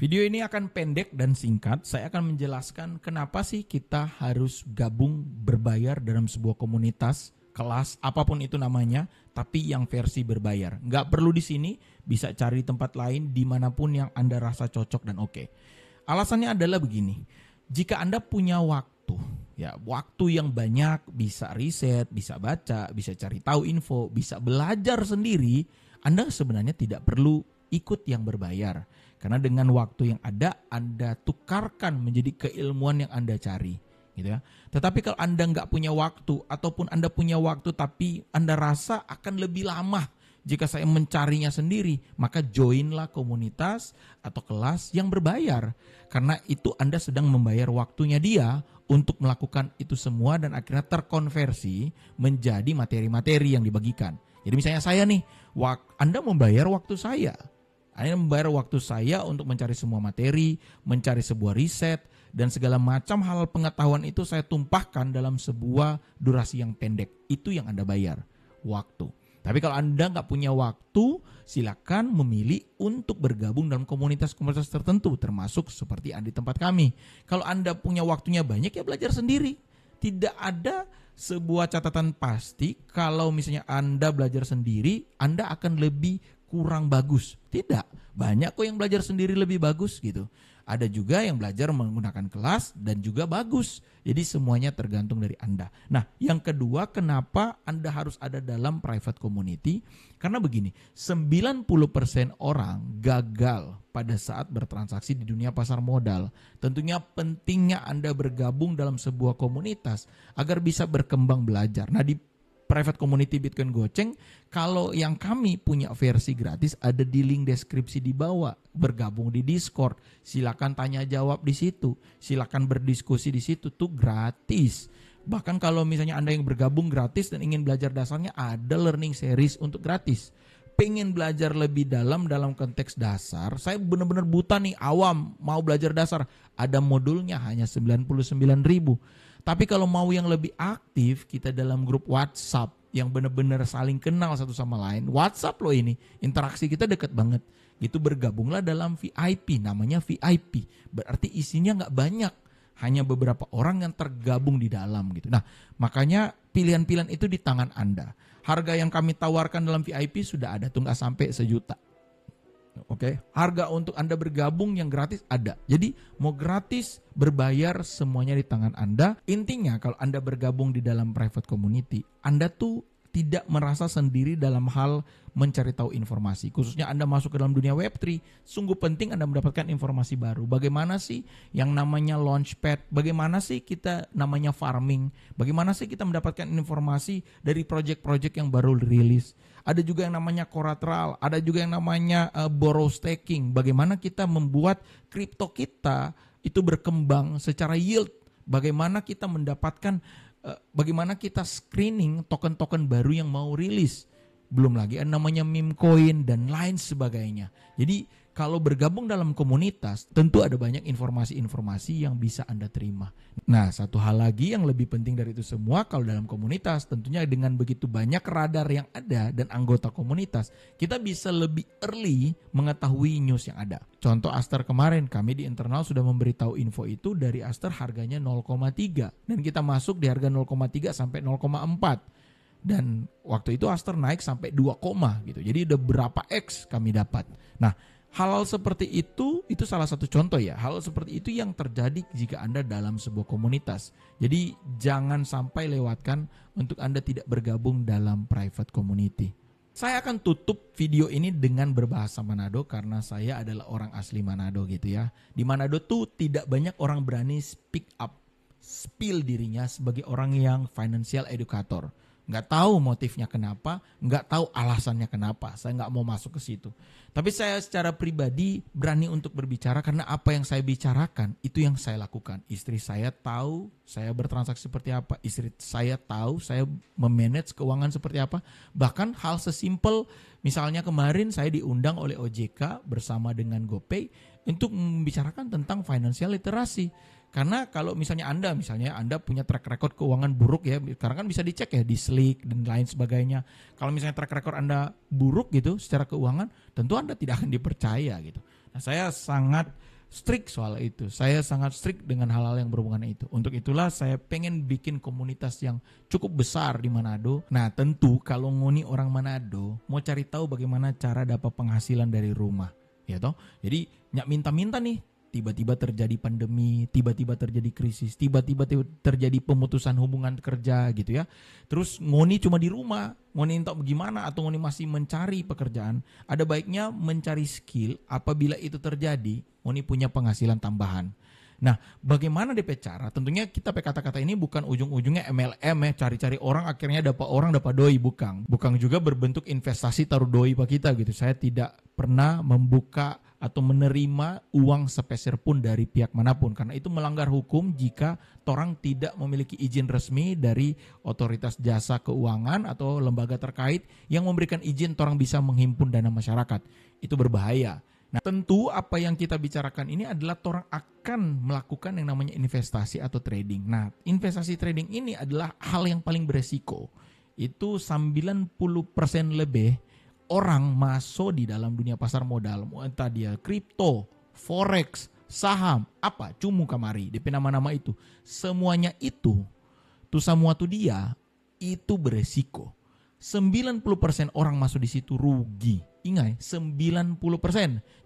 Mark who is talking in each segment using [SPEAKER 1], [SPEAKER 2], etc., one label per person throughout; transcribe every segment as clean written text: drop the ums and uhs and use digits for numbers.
[SPEAKER 1] Video ini akan pendek dan singkat. Saya akan menjelaskan kenapa sih kita harus gabung berbayar dalam sebuah komunitas, kelas, apapun itu namanya, tapi yang versi berbayar. Nggak perlu di sini, bisa cari tempat lain dimanapun yang Anda rasa cocok dan oke. Alasannya adalah begini, jika Anda punya waktu yang banyak, bisa riset, bisa baca, bisa cari tahu info, bisa belajar sendiri, Anda sebenarnya tidak perlu ikut yang berbayar. Karena dengan waktu yang ada, Anda tukarkan menjadi keilmuan yang Anda cari. Gitu ya. Tetapi kalau Anda nggak punya waktu, ataupun Anda punya waktu tapi Anda rasa akan lebih lama jika saya mencarinya sendiri, maka joinlah komunitas atau kelas yang berbayar. Karena itu Anda sedang membayar waktunya dia untuk melakukan itu semua dan akhirnya terkonversi menjadi materi-materi yang dibagikan. Jadi misalnya saya nih, Anda membayar waktu saya. Anda membayar waktu saya untuk mencari semua materi, mencari sebuah riset, dan segala macam hal pengetahuan itu saya tumpahkan dalam sebuah durasi yang pendek. Itu yang Anda bayar, waktu. Tapi kalau Anda nggak punya waktu, silakan memilih untuk bergabung dalam komunitas-komunitas tertentu, termasuk seperti di tempat kami. Kalau Anda punya waktunya banyak, ya belajar sendiri. Tidak ada sebuah catatan pasti kalau misalnya Anda belajar sendiri, Anda akan lebih kurang bagus. Tidak, banyak kok yang belajar sendiri lebih bagus gitu. Ada juga yang belajar menggunakan kelas dan juga bagus. Jadi semuanya tergantung dari Anda. Nah, yang kedua, kenapa Anda harus ada dalam private community? Karena begini, 90% orang gagal pada saat bertransaksi di dunia pasar modal. Tentunya pentingnya Anda bergabung dalam sebuah komunitas agar bisa berkembang belajar. Nah, di private community Bitcoin Goceng, kalau yang kami punya versi gratis ada di link deskripsi di bawah. Bergabung di Discord, silakan tanya jawab di situ, silakan berdiskusi di situ, tuh gratis. Bahkan kalau misalnya Anda yang bergabung gratis dan ingin belajar dasarnya, ada learning series untuk gratis. Pengen belajar lebih dalam konteks dasar, saya benar-benar buta nih, awam, mau belajar dasar, ada modulnya hanya 99.000. Tapi kalau mau yang lebih aktif, kita dalam grup WhatsApp yang benar-benar saling kenal satu sama lain. WhatsApp loh ini, interaksi kita dekat banget. Gitu, bergabunglah dalam VIP, namanya VIP. Berarti isinya nggak banyak, hanya beberapa orang yang tergabung di dalam gitu. Nah, makanya pilihan-pilihan itu di tangan Anda. Harga yang kami tawarkan dalam VIP sudah ada tuh, nggak sampai 1 juta. Oke, harga untuk Anda bergabung yang gratis ada. Jadi mau gratis, berbayar, semuanya di tangan Anda. Intinya kalau Anda bergabung di dalam private community, Anda tuh tidak merasa sendiri dalam hal mencari tahu informasi. Khususnya Anda masuk ke dalam dunia Web3, sungguh penting Anda mendapatkan informasi baru. Bagaimana sih yang namanya launchpad? Bagaimana sih kita namanya farming? Bagaimana sih kita mendapatkan informasi dari project-project yang baru rilis? Ada juga yang namanya collateral, ada juga yang namanya borrow staking. Bagaimana kita membuat kripto kita itu berkembang secara yield? Bagaimana kita mendapatkan, bagaimana kita screening token-token baru yang mau rilis? Belum lagi ada namanya meme coin dan lain sebagainya. Jadi kalau bergabung dalam komunitas, tentu ada banyak informasi-informasi yang bisa Anda terima. Nah, satu hal lagi yang lebih penting dari itu semua, kalau dalam komunitas, tentunya dengan begitu banyak radar yang ada dan anggota komunitas, kita bisa lebih early mengetahui news yang ada. Contoh Aster kemarin, kami di internal sudah memberitahu info itu dari Aster harganya 0,3 dan kita masuk di harga 0,3 sampai 0,4. Dan waktu itu Aster naik sampai 2, gitu. Jadi udah berapa X kami dapat. Nah, hal seperti itu salah satu contoh ya. Hal seperti itu yang terjadi jika Anda dalam sebuah komunitas. Jadi jangan sampai lewatkan untuk Anda tidak bergabung dalam private community. Saya akan tutup video ini dengan berbahasa Manado karena saya adalah orang asli Manado gitu ya. Di Manado tuh tidak banyak orang berani speak up, spill dirinya sebagai orang yang financial educator. Nggak tahu motifnya kenapa, nggak tahu alasannya kenapa. Saya nggak mau masuk ke situ. Tapi saya secara pribadi berani untuk berbicara karena apa yang saya bicarakan itu yang saya lakukan. Istri saya tahu saya bertransaksi seperti apa. Istri saya tahu saya memanage keuangan seperti apa. Bahkan hal sesimpel, misalnya kemarin saya diundang oleh OJK bersama dengan GoPay untuk membicarakan tentang financial literasi. Karena kalau misalnya Anda punya track record keuangan buruk ya, karena kan bisa dicek ya di Slick dan lain sebagainya. Kalau misalnya track record Anda buruk gitu secara keuangan, tentu Anda tidak akan dipercaya gitu. Nah, saya sangat strict soal itu. Saya sangat strict dengan hal-hal yang berhubungan itu. Untuk itulah saya pengen bikin komunitas yang cukup besar di Manado. Nah, tentu kalau ngoni orang Manado mau cari tahu bagaimana cara dapat penghasilan dari rumah, ya toh. Jadi nyak minta-minta nih, tiba-tiba terjadi pandemi, tiba-tiba terjadi krisis, tiba-tiba terjadi pemutusan hubungan kerja gitu ya. Terus ngoni cuma di rumah, ngoni entah bagaimana atau ngoni masih mencari pekerjaan. Ada baiknya mencari skill, apabila itu terjadi, ngoni punya penghasilan tambahan. Nah, bagaimana DP cara? Tentunya kita pakai kata-kata ini bukan ujung-ujungnya MLM ya, cari-cari orang akhirnya dapat doi, bukan. Bukan juga berbentuk investasi taruh doi pak kita gitu. Saya tidak pernah membuka atau menerima uang sepeser pun dari pihak manapun, karena itu melanggar hukum jika torang tidak memiliki izin resmi dari otoritas jasa keuangan atau lembaga terkait yang memberikan izin torang bisa menghimpun dana masyarakat. Itu berbahaya. Nah, tentu apa yang kita bicarakan ini adalah torang akan melakukan yang namanya investasi atau trading. Nah, investasi trading ini adalah hal yang paling beresiko. Itu 90% lebih orang masuk di dalam dunia pasar modal, entah dia kripto, forex, saham, apa, cumu kamari, DP nama-nama itu. Semuanya itu, semua tuh dia, itu beresiko. 90% orang masuk di situ rugi. Ingat, 90%.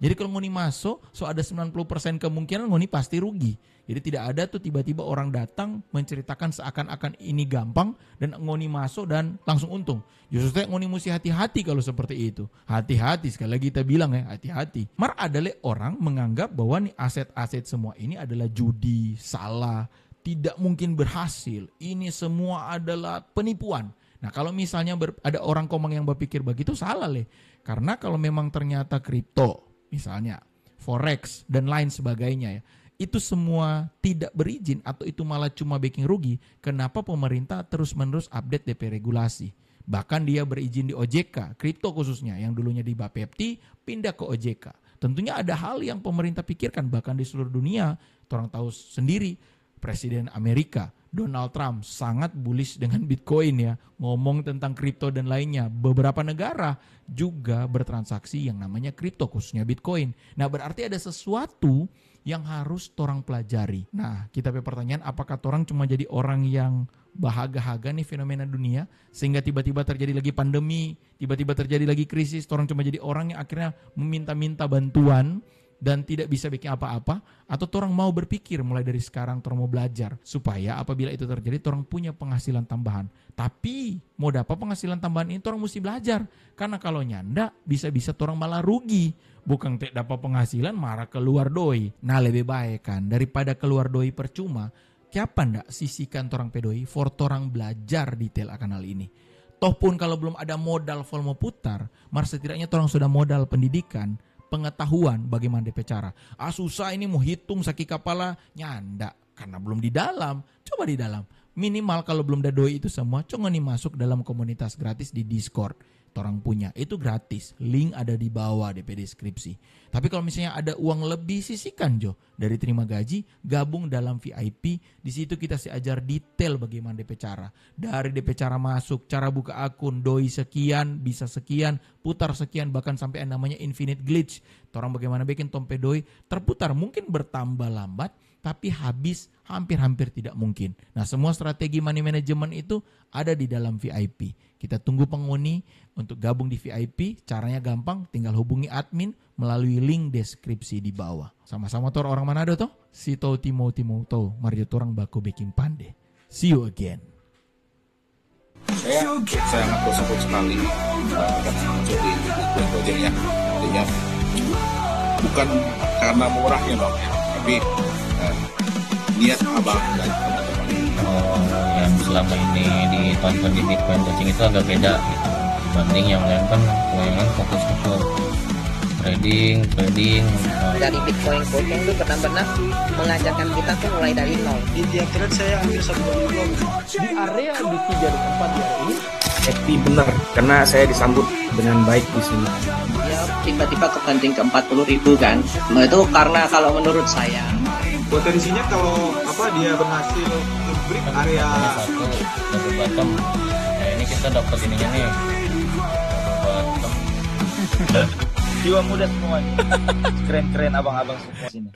[SPEAKER 1] Jadi kalau ngoni masuk, so ada 90% kemungkinan ngoni pasti rugi. Jadi tidak ada tuh tiba-tiba orang datang menceritakan seakan-akan ini gampang dan ngoni masuk dan langsung untung. Justru ngoni mesti hati-hati kalau seperti itu. Hati-hati, sekali lagi kita bilang ya, hati-hati. Mar ada orang menganggap bahwa nih aset-aset semua ini adalah judi, salah, tidak mungkin berhasil. Ini semua adalah penipuan. Nah, kalau misalnya ada orang komang yang berpikir begitu, salah leh. Karena kalau memang ternyata kripto, misalnya forex dan lain sebagainya ya, itu semua tidak berizin atau itu malah cuma bikin rugi, kenapa pemerintah terus-menerus update DP regulasi? Bahkan dia berizin di OJK, kripto khususnya, yang dulunya di Bapepti, pindah ke OJK. Tentunya ada hal yang pemerintah pikirkan, bahkan di seluruh dunia, orang tahu sendiri, Presiden Amerika Donald Trump sangat bullish dengan Bitcoin ya, ngomong tentang kripto dan lainnya. Beberapa negara juga bertransaksi yang namanya kripto, khususnya Bitcoin. Nah, berarti ada sesuatu yang harus torang pelajari. Nah, kita punya pertanyaan, apakah torang cuma jadi orang yang bahaga-haga nih fenomena dunia, sehingga tiba-tiba terjadi lagi pandemi, tiba-tiba terjadi lagi krisis, torang cuma jadi orang yang akhirnya meminta-minta bantuan dan tidak bisa bikin apa-apa, atau orang mau berpikir mulai dari sekarang orang mau belajar supaya apabila itu terjadi orang punya penghasilan tambahan. Tapi mau dapat penghasilan tambahan ini orang mesti belajar, karena kalau nyanda bisa-bisa orang malah rugi, bukan dapat penghasilan marah keluar doi. Nah, lebih baik kan daripada keluar doi percuma, siapa ndak sisihkan orang pedoi for orang belajar detail akan hal ini. Toh pun kalau belum ada modal full mau putar, mar setidaknya orang sudah modal pendidikan, pengetahuan bagaimana DP cara. Susah ini mau hitung sakit kepala, nyanda karena belum di dalam. Coba di dalam. Minimal kalau belum ada doi itu semua, coba nih masuk dalam komunitas gratis di Discord. Torang punya, itu gratis. Link ada di bawah DP deskripsi. Tapi kalau misalnya ada uang lebih, sisihkan Jo. Dari terima gaji, gabung dalam VIP. Di situ kita ajar detail bagaimana DP cara. Dari DP cara masuk, cara buka akun, doi sekian, bisa sekian, putar sekian, bahkan sampai yang namanya infinite glitch. Torang bagaimana bikin tompe doi terputar. Mungkin bertambah lambat, tapi habis hampir-hampir tidak mungkin. Nah, semua strategi money management itu ada di dalam VIP. Kita tunggu penghuni untuk gabung di VIP. Caranya gampang, tinggal hubungi admin melalui link deskripsi di bawah. Sama-sama tuh orang Manado toh? Si to Timo toh, Mario orang baku baking pande. See you again.
[SPEAKER 2] Saya sangat bersyukur sekali karena masuk di Gojek ya. Artinya bukan karena murahnya dong ya, tapi niat abang dan teman-teman
[SPEAKER 3] yang selama ini ditonton di Bitcoin coaching itu agak beda gitu dibanding yang lain. Kan kebanyakan fokusnya ke trading
[SPEAKER 4] dari Bitcoin coaching itu benar-benar mengajarkan kita tuh mulai dari nol.
[SPEAKER 5] Di tiap trade saya ambil 1 bulan
[SPEAKER 6] di area di 3 di 4 di area ini
[SPEAKER 7] happy benar karena saya disambut dengan baik di sini.
[SPEAKER 4] Ya tiba-tiba kebanting ke 40.000 kan. Nah, itu karena kalau menurut saya
[SPEAKER 5] potensinya kalau dia berhasil nge-break area
[SPEAKER 3] double bottom. Nah, ini kita dapat ininya nih double bottom
[SPEAKER 8] Jiwa muda semuanya. Keren-keren abang-abang semua sini.